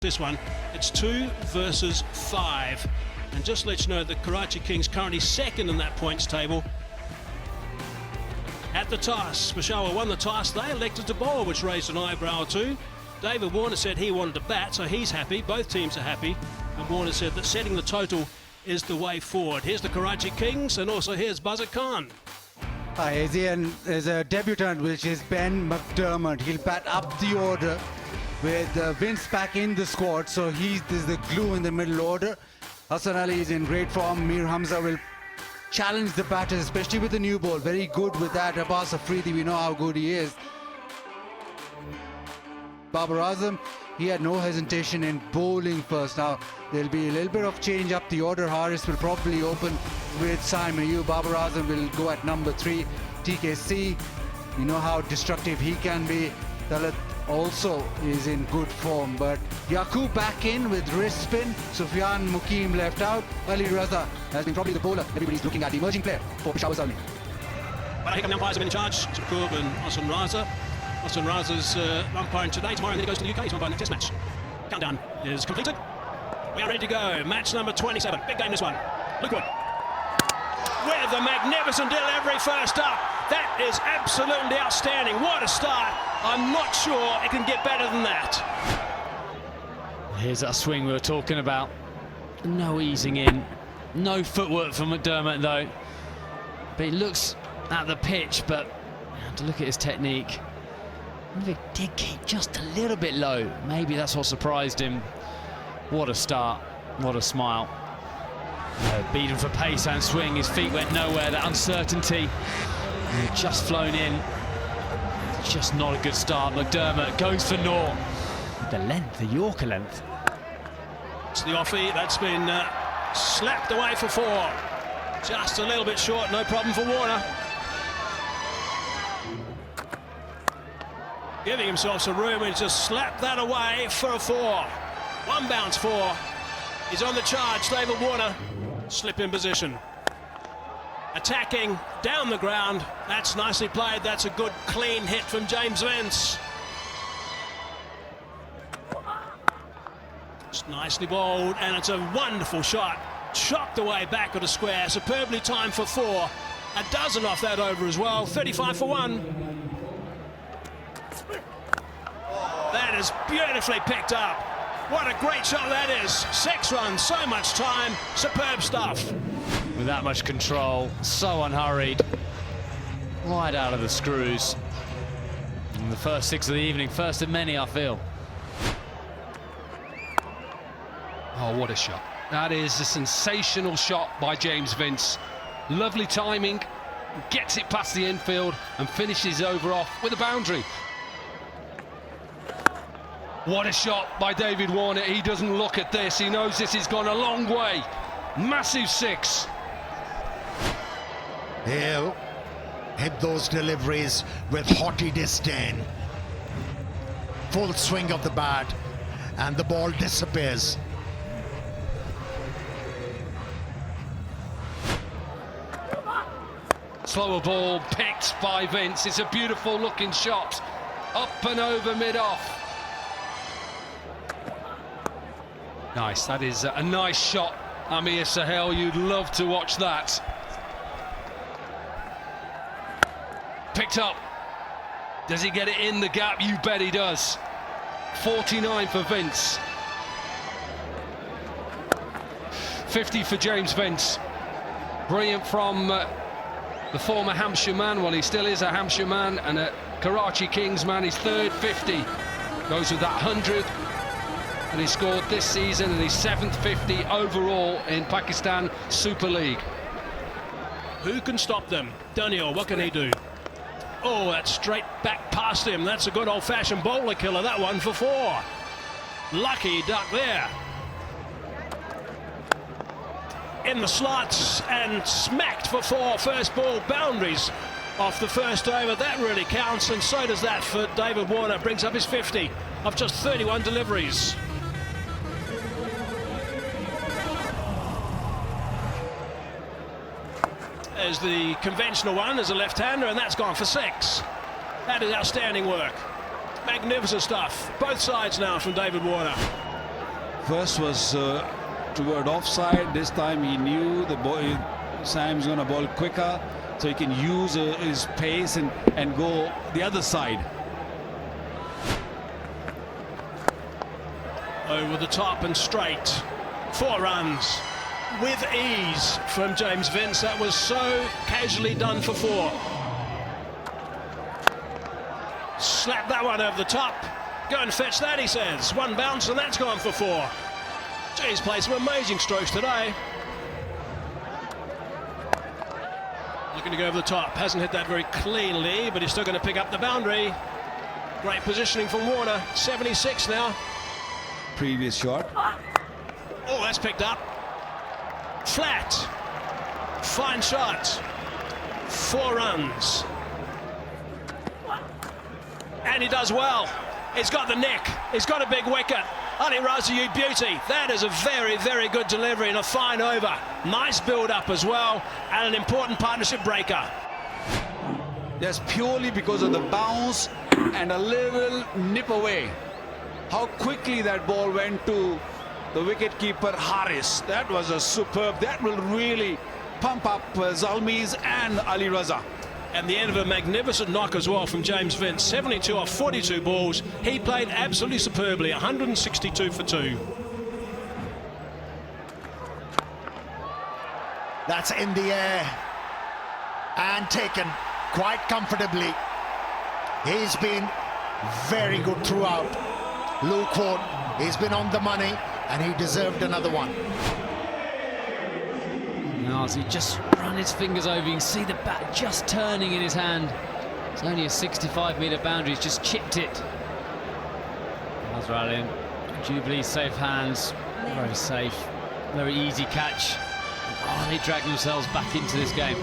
This one, it's 2 versus 5, and just let you know that Karachi Kings currently second in that points table. At the toss, Peshawar won the toss. They elected to bowl, which raised an eyebrow or two. David Warner said he wanted to bat, so he's happy. Both teams are happy, and Warner said that setting the total is the way forward. Here's the Karachi Kings, and also here's Buzzer Khan. Hi, Asian is a debutant, which is Ben McDermott. He'll bat up the order with Vince back in the squad, so he's the glue in the middle order. Hassan Ali is in great form. Mir Hamza will challenge the batters, especially with the new ball. Very good with that. Abbas Afridi, we know how good he is. Babar Azam, he had no hesitation in bowling first. Now, there'll be a little bit of change up the order. Harris will probably open with Simon Yu. Babar Azam will go at number 3. TKC, you know how destructive he can be. Talat also is in good form, but Yaqub back in with wrist spin. Sufyan Mukim left out. Ali Raza has been probably the bowler everybody's looking at, the emerging player for PESHAWAR ZALMI. But I think umpires have been in charge. Yaqub and Hassan Raza. Hassan Raza's umpiring today. Tomorrow then he goes to the UK to umpire the test match. Countdown is completed. We are ready to go. Match number 27. Big game this one. Look good. With a magnificent delivery first up. That is absolutely outstanding. What a start. I'm not sure it can get better than that. Here's that swing we were talking about. No easing in. No footwork from McDermott though. But he looks at the pitch, but you have to look at his technique. If it did keep just a little bit low, maybe that's what surprised him. What a start. What a smile. Beaten for pace and swing. His feet went nowhere. That uncertainty. Just flown in. Just not a good start. McDermott goes for naught. The length, the Yorker length. It's the offie that's been slapped away for 4. Just a little bit short, no problem for Warner. Giving himself some room and just slapped that away for a 4. One bounce 4. He's on the charge, David Warner. Slip in position. Attacking down the ground. That's nicely played. That's a good clean hit from James Vince. It's nicely bowled, and it's a wonderful shot. Chopped away back at a square. Superbly timed for 4. A dozen off that over as well. 35 for 1. That is beautifully picked up. What a great shot that is. 6 runs, so much time. Superb stuff. With that much control, so unhurried, right out of the screws. And the first 6 of the evening, first of many, I feel. Oh, what a shot. That is a sensational shot by James Vince. Lovely timing, gets it past the infield and finishes over off with a boundary. What a shot by David Warner. He doesn't look at this. He knows this has gone a long way. Massive 6. He'll hit those deliveries with haughty disdain. Full swing of the bat, and the ball disappears. Slower ball picked by Vince. It's a beautiful looking shot. Up and over mid-off. Nice, that is a nice shot, Amir Sahel. You'd love to watch that. Picked up. Does he get it in the gap? You bet he does. 49 for Vince. 50 for James Vince. Brilliant from the former Hampshire man. Well, he still is a Hampshire man and a Karachi Kings man. His 3rd 50. Goes with that 100th. And he scored this season and his 7th 50 overall in Pakistan Super League. Who can stop them? Daniel, what can he do? Oh, that's straight back past him. That's a good old-fashioned bowler killer, that one for 4. Lucky duck there. In the slots and smacked for 4. First ball, boundaries off the first over. That really counts, and so does that for David Warner. Brings up his 50 of just 31 deliveries. There's the conventional one as a left-hander, and that's gone for 6. That is outstanding work. Magnificent stuff. Both sides now from David Warner. First was toward offside. This time he knew the boy Sam's going to bowl quicker, so he can use his pace and go the other side. Over the top and straight. 4 runs with ease from James Vince. That was so casually done for 4. Slap that one over the top. Go and fetch that, he says. 1 bounce and that's gone for 4. He's played some amazing strokes today. Looking to go over the top. Hasn't hit that very cleanly, but he's still going to pick up the boundary. Great positioning from Warner. 76 now. Previous shot. Oh, that's picked up. Flat. Fine shot. 4 runs. And he does well. He's got the nick. He's got a big wicket. Ali Raza, you beauty. That is a very, very good delivery and a fine over. Nice build-up as well, and an important partnership breaker. That's purely because of the bounce and a little nip away. How quickly that ball went to the wicketkeeper Haris. That was a superb. That will really pump up Zalmi's and Ali Raza. And the end of a magnificent knock as well from James Vince. 72 off 42 balls. He played absolutely superbly. 162 for 2. That's in the air and taken quite comfortably. He's been very good throughout. Luke Ward, he's been on the money and he deserved another one. He just run his fingers over. You can see the bat just turning in his hand. It's only a 65-metre boundary. He's just chipped it. Azrael in. Jubilee safe hands. Very safe. Very easy catch. Oh, they drag themselves back into this game.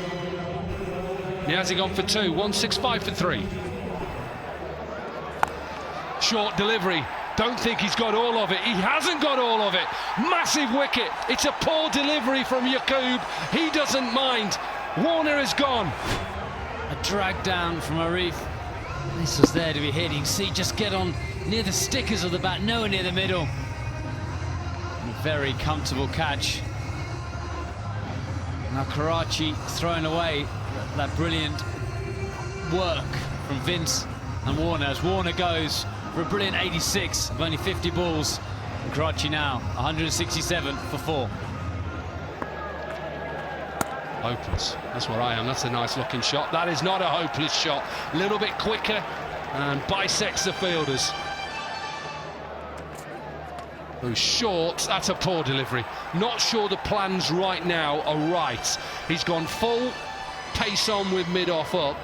Niazi gone for 2. 165 for 3. Short delivery. Don't think he's got all of it. He hasn't got all of it. Massive wicket. It's a poor delivery from Yaqub. He doesn't mind. Warner is gone. A drag down from Arif. This was there to be hit. You can see just get on near the stickers of the bat, nowhere near the middle. And a very comfortable catch. Now Karachi throwing away that brilliant work from Vince and Warner as Warner goes for a brilliant 86 of only 50 balls. And Karachi now 167 for 4. Hopeless. That's where I am. That's a nice looking shot. That is not a hopeless shot. A little bit quicker and bisects the fielders. Those shorts, that's a poor delivery. Not sure the plans right now are right. He's gone full pace on with mid-off up.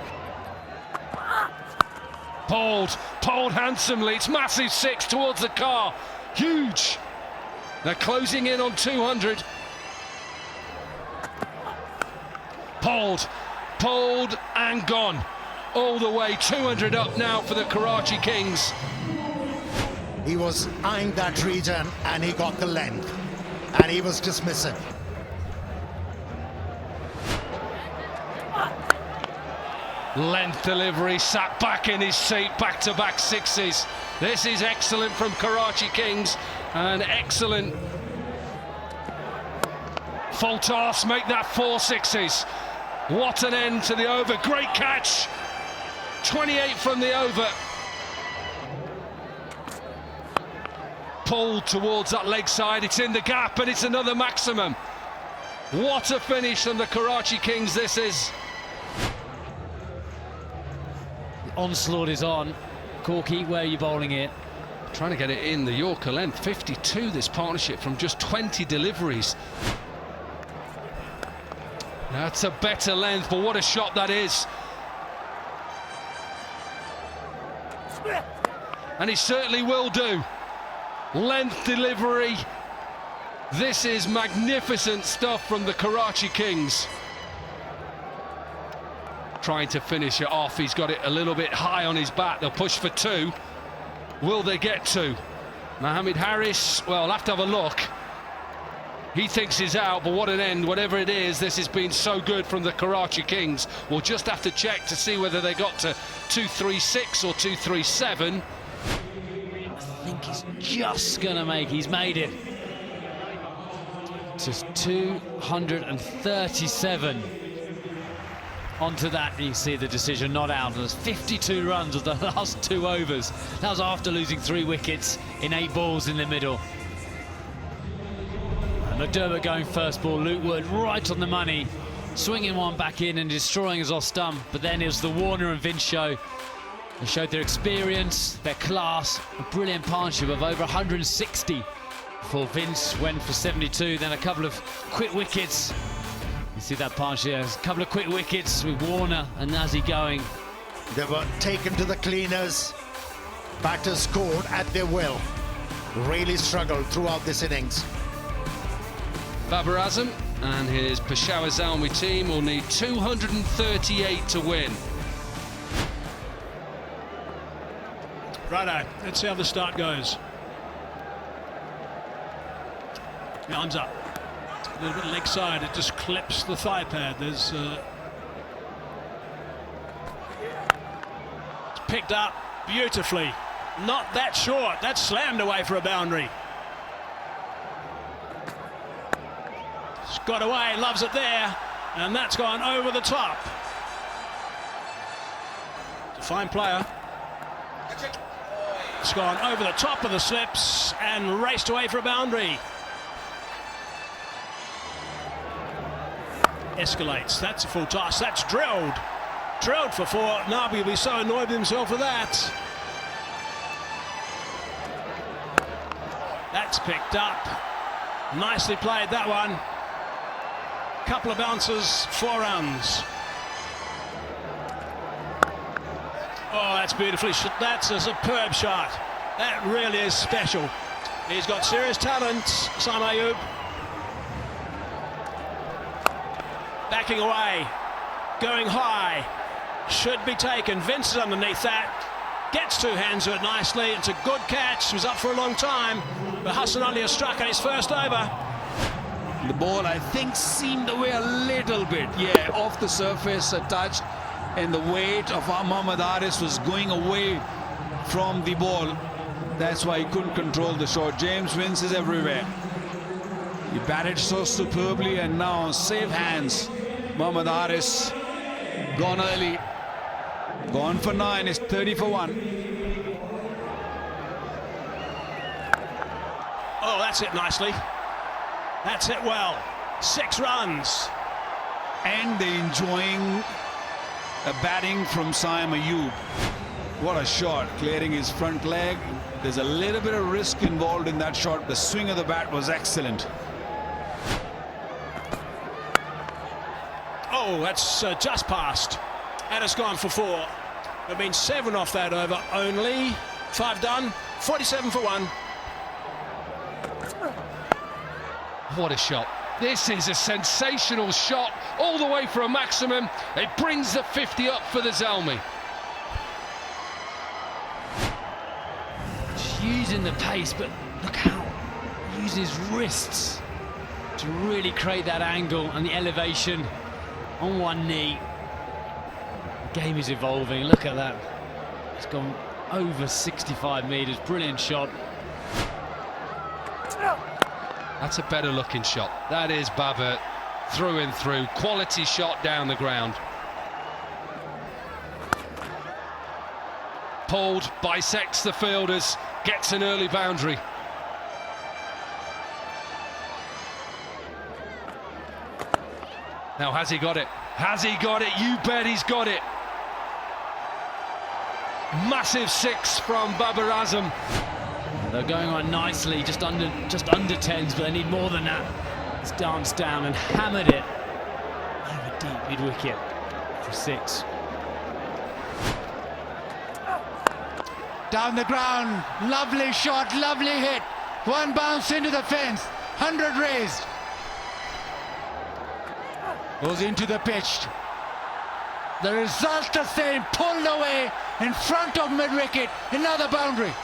Pulled handsomely. It's massive 6 towards the car. Huge. They're closing in on 200. Pulled and gone. All the way, 200 up now for the Karachi Kings. He was eyeing that region and he got the length. And he was dismissive. Length delivery, sat back in his seat, back-to-back 6s. This is excellent from Karachi Kings, and excellent. Full toss, make that 4 6s. What an end to the over, great catch. 28 from the over. Pulled towards that leg side, it's in the gap, and it's another maximum. What a finish from the Karachi Kings this is. Onslaught is on. Corky, where are you bowling it? Trying to get it in the Yorker length. 52 this partnership from just 20 deliveries. That's a better length, but what a shot that is. And he certainly will do. Length delivery. This is magnificent stuff from the Karachi Kings. Trying to finish it off. He's got it a little bit high on his bat. They'll push for 2. Will they get 2? Mohammed Haris, well, I'll have to have a look. He thinks he's out, but what an end. Whatever it is, this has been so good from the Karachi Kings. We'll just have to check to see whether they got to 236 or 237. I think think he's just going to make. He's made it. Just 237 onto that. You can see the decision not out. There's 52 runs of the last 2 overs. That was after losing 3 wickets in 8 balls in the middle. And McDermott going first ball. Luke Wood right on the money, swinging one back in and destroying his off stump. But then it was the Warner and Vince show. They showed their experience, their class, a brilliant partnership of over 160 before Vince went for 72. Then a couple of quick wickets. You see that partnership, a couple of quick wickets with Warner and Nazi going. They were taken to the cleaners. Batters scored at their will. Really struggled throughout this innings. Babar Azam and his Peshawar Zalmi team will need 238 to win. Righto, let's see how the start goes. The arms up. A little bit leg side, it just clips the thigh pad. There's it's picked up beautifully. Not that short, that's slammed away for a boundary. It's got away, loves it there, and that's gone over the top. It's a fine player. It's gone over the top of the slips and raced away for a boundary. Escalates, that's a full toss, that's drilled for 4. Nabi will be so annoyed with himself for that. That's picked up, nicely played that one. Couple of bounces, 4 runs. Oh, that's beautifully shot. That's a superb shot. That really is special. He's got serious talent, Sam Ayub. Backing away, going high, should be taken. Vince is underneath that, gets 2 hands to it nicely. It's a good catch, he was up for a long time, but Hassan Ali has struck on his first over. The ball, I think, seemed away a little bit, yeah, off the surface a touch, and the weight of Mohammad Haris was going away from the ball. That's why he couldn't control the shot. James Vince is everywhere. He batted so superbly, and now safe hands. Mohammad Haris gone early, gone for 9, is 30 for 1. Oh, that's it nicely. That's it well. 6 runs. And they're enjoying a batting from Saim Ayub. What a shot, clearing his front leg. There's a little bit of risk involved in that shot. The swing of the bat was excellent. Oh, that's just passed. And it's gone for 4. There have been 7 off that over only. 5 done, 47 for 1. What a shot. This is a sensational shot all the way for a maximum. It brings the 50 up for the Zalmi. Just using the pace, but look how he uses his wrists to really create that angle and the elevation on one knee. The game is evolving, look at that. It's gone over 65 metres, brilliant shot. That's a better looking shot. That is Babar through and through. Quality shot down the ground. Pulled, bisects the fielders, gets an early boundary. Now, has he got it? Has he got it? You bet he's got it. Massive 6 from Babar Azam. They're going on nicely, just under 10s, but they need more than that. He's danced down and hammered it over deep mid-wicket for 6. Down the ground, lovely shot, lovely hit. 1 bounce into the fence, 100 raised. Goes into the pitch. The result the same, pulled away in front of mid-wicket, another boundary.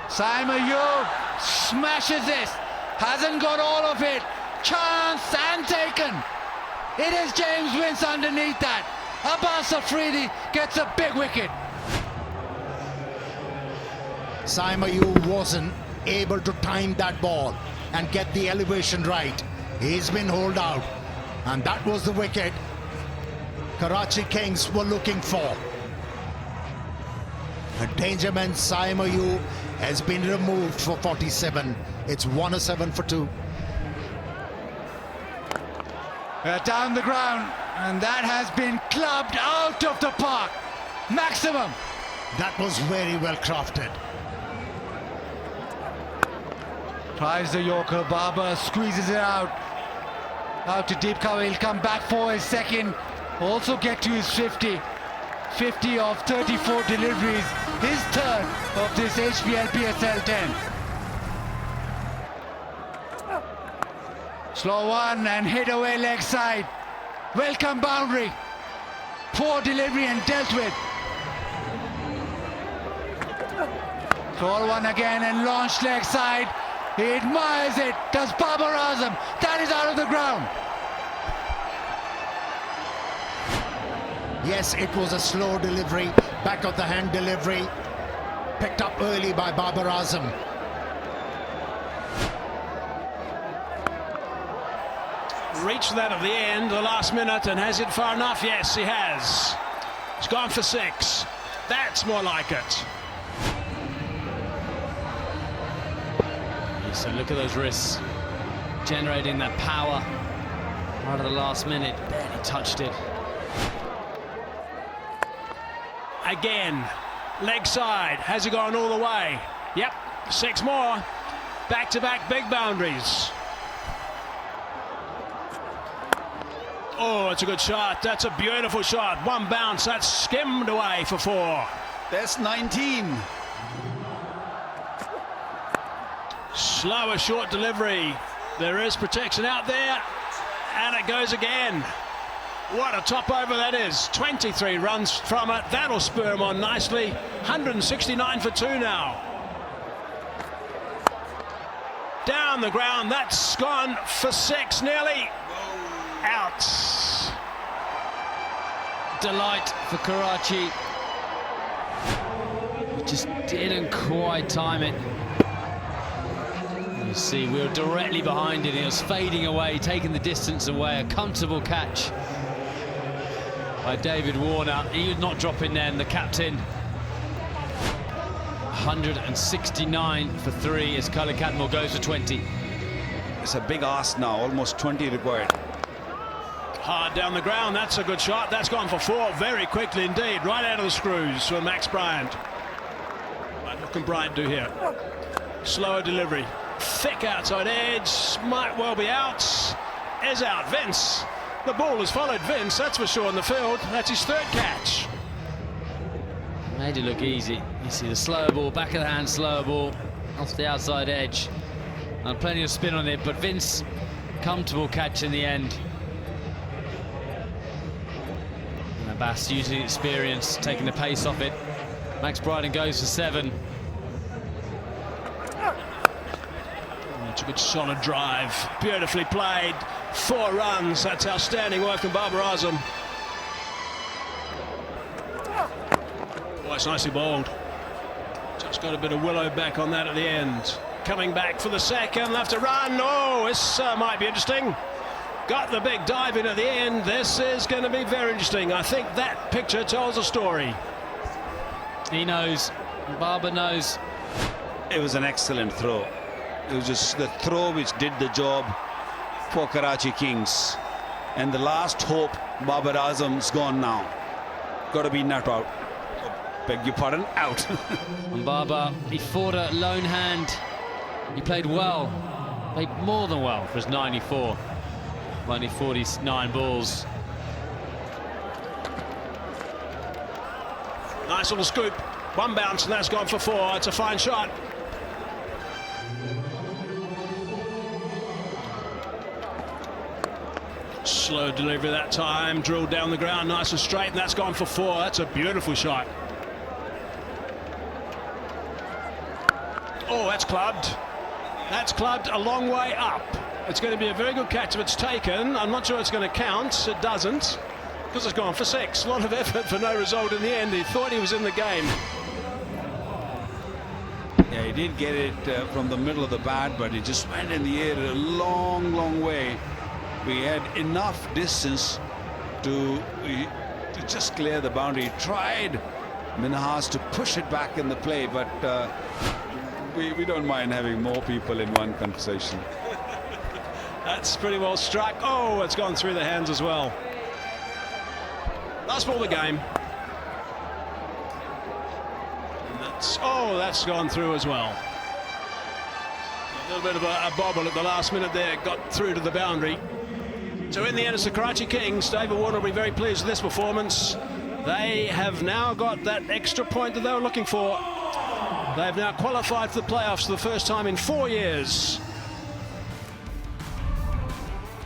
Saim Ayub smashes this, hasn't got all of it, chance and taken. It is James Vince underneath that. Abbas Afridi gets a big wicket. Saima Yu wasn't able to time that ball and get the elevation right. He's been holed out, and that was the wicket Karachi Kings were looking for. A dangerman Saima Yu has been removed for 47. It's 107 for 2. Down the ground, and that has been clubbed out of the park. Maximum. That was very well crafted. Tries the Yorker, Barber squeezes it out to deep cover. He'll come back for his second, also get to his 50 of 34 deliveries, his third of this HBL PSL 10. Slow one and hit away leg side. Welcome boundary. Poor delivery and dealt with. Slow one again and launched leg side. He admires it. Does Babar Azam. That is out of the ground. Yes, it was a slow delivery, back of the hand delivery, picked up early by Babar Azam. Reached that at the end, the last minute, and has it far enough? Yes, he has. It's gone for 6. That's more like it. So look at those wrists, generating that power right at the last minute. Barely touched it. Again, leg side. Has he gone all the way? Yep, 6 more. Back-to-back big boundaries. Oh, it's a good shot. That's a beautiful shot. One bounce, that's skimmed away for 4. That's 19. Slower short delivery. There is protection out there, and it goes again. What a top over that is. 23 runs from it. That'll spur him on nicely. 169 for 2 now. Down the ground. That's gone for 6 nearly. Out. Delight for Karachi. Just didn't quite time it. You see, we were directly behind it. It was fading away, taking the distance away. A comfortable catch by David Warner. He was not dropping then, the captain. 169 for 3 as Khalid Cadmore goes for 20. It's a big ask now, almost 20 required. Hard down the ground. That's a good shot. That's gone for 4 very quickly indeed. Right out of the screws for Max Bryant. What can Bryant do here? Slower delivery. Thick outside edge. Might well be out. Is out. Vince. The ball has followed Vince, that's for sure, in the field. That's his 3rd catch. Made it look easy. You see the slower ball, back of the hand slower ball, off the outside edge. And plenty of spin on it, but Vince, comfortable catch in the end. And Abbas using experience, taking the pace off it. Max Bryden goes for 7. It's a good solid drive, beautifully played. 4 runs, that's outstanding work from Babar Azam. Oh, it's nicely bowled. Just got a bit of willow back on that at the end. Coming back for the second, left to run. Oh, this might be interesting. Got the big dive in at the end. This is going to be very interesting. I think that picture tells a story. He knows, Babar knows. It was an excellent throw. It was just the throw which did the job for Karachi Kings. And the last hope, Babar Azam's gone now. Got to be not out. Beg your pardon, out. And Babar, he fought a lone hand. He played well, played more than well for his 94. Only 49 balls. Nice little scoop. 1 bounce and that's gone for 4. It's a fine shot. Slow delivery that time, drilled down the ground nice and straight, and that's gone for 4. That's a beautiful shot. Oh, that's clubbed. That's clubbed a long way up. It's going to be a very good catch if it's taken. I'm not sure it's going to count. It doesn't, because it's gone for 6. A lot of effort for no result in the end. He thought he was in the game. didn't get it from the middle of the bat, but it just went in the air a long, long way. We had enough distance to just clear the boundary. He tried Minhas to push it back in the play, but we don't mind having more people in one conversation. That's pretty well struck. Oh, it's gone through the hands as well. Last ball of the game. And that's gone through as well. A little bit of a bobble at the last minute there, got through to the boundary. So in the end, it's the Karachi Kings. David Warner will be very pleased with this performance. They have now got that extra point that they were looking for. They've now qualified for the playoffs for the first time in 4 years.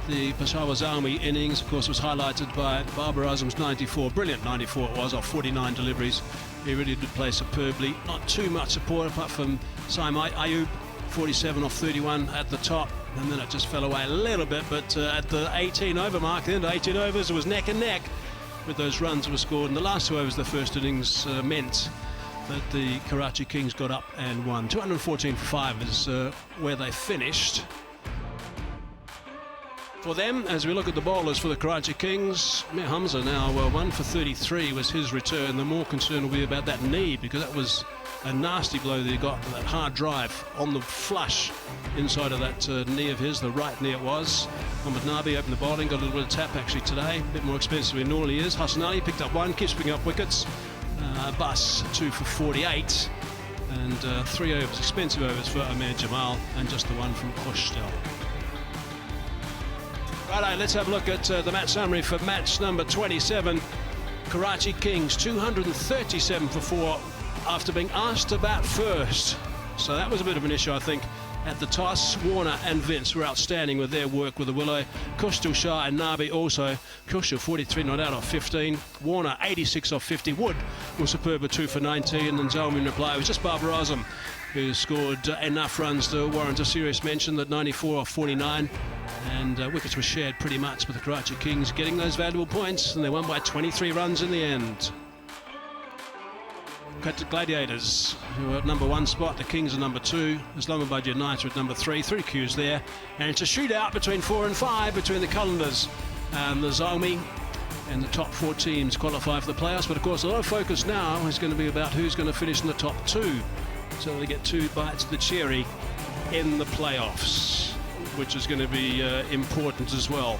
The Peshawar Zalmi innings, of course, was highlighted by Babar Azam's 94. Brilliant 94 it was, off 49 deliveries. He really did play superbly. Not too much support apart from Saim Ayub, 47 off 31 at the top. And then it just fell away a little bit. But at the 18 over mark, the end of 18 overs, it was neck and neck with those runs that were scored. And the last 2 overs of the first innings meant that the Karachi Kings got up and won. 214 for 5 is where they finished. For them, as we look at the bowlers for the Karachi Kings, Mir Hamza now 1 for 33 was his return. The more concern will be about that knee, because that was a nasty blow that he got, that hard drive on the flush inside of that knee of his, the right knee it was. Mohammad Nabi opened the bowling, got a little bit of tap actually today, a bit more expensive than he normally is. Hassan Ali picked up 1, keeps picking up wickets. Bus 2 for 48, and 3 overs, expensive overs for Amir Jamal, and just the 1 from Khoshtel. Righto, let's have a look at the match summary for match number 27. Karachi Kings 237 for 4 after being asked to bat first. So that was a bit of an issue, I think. At the toss, Warner and Vince were outstanding with their work with the willow. Khoshtel, Shah and Nabi also. Khoshtel 43 not out off 15. Warner 86 off 50. Wood was superb at 2 for 19. And Zalmi in reply, it was just Babar Azam who scored enough runs to warrant a serious mention, that 94 off 49. And wickets were shared pretty much with the Karachi Kings getting those valuable points, and they won by 23 runs in the end. Cut to Gladiators, who are at number 1 spot. The Kings are number 2. Islamabad United at number 3. 3 cues there. And it's a shootout between 4 and 5 between the Qalandars and the Zalmi. And the top 4 teams qualify for the playoffs. But of course, a lot of focus now is going to be about who's going to finish in the top 2. So they get 2 bites of the cherry in the playoffs, which is going to be important as well.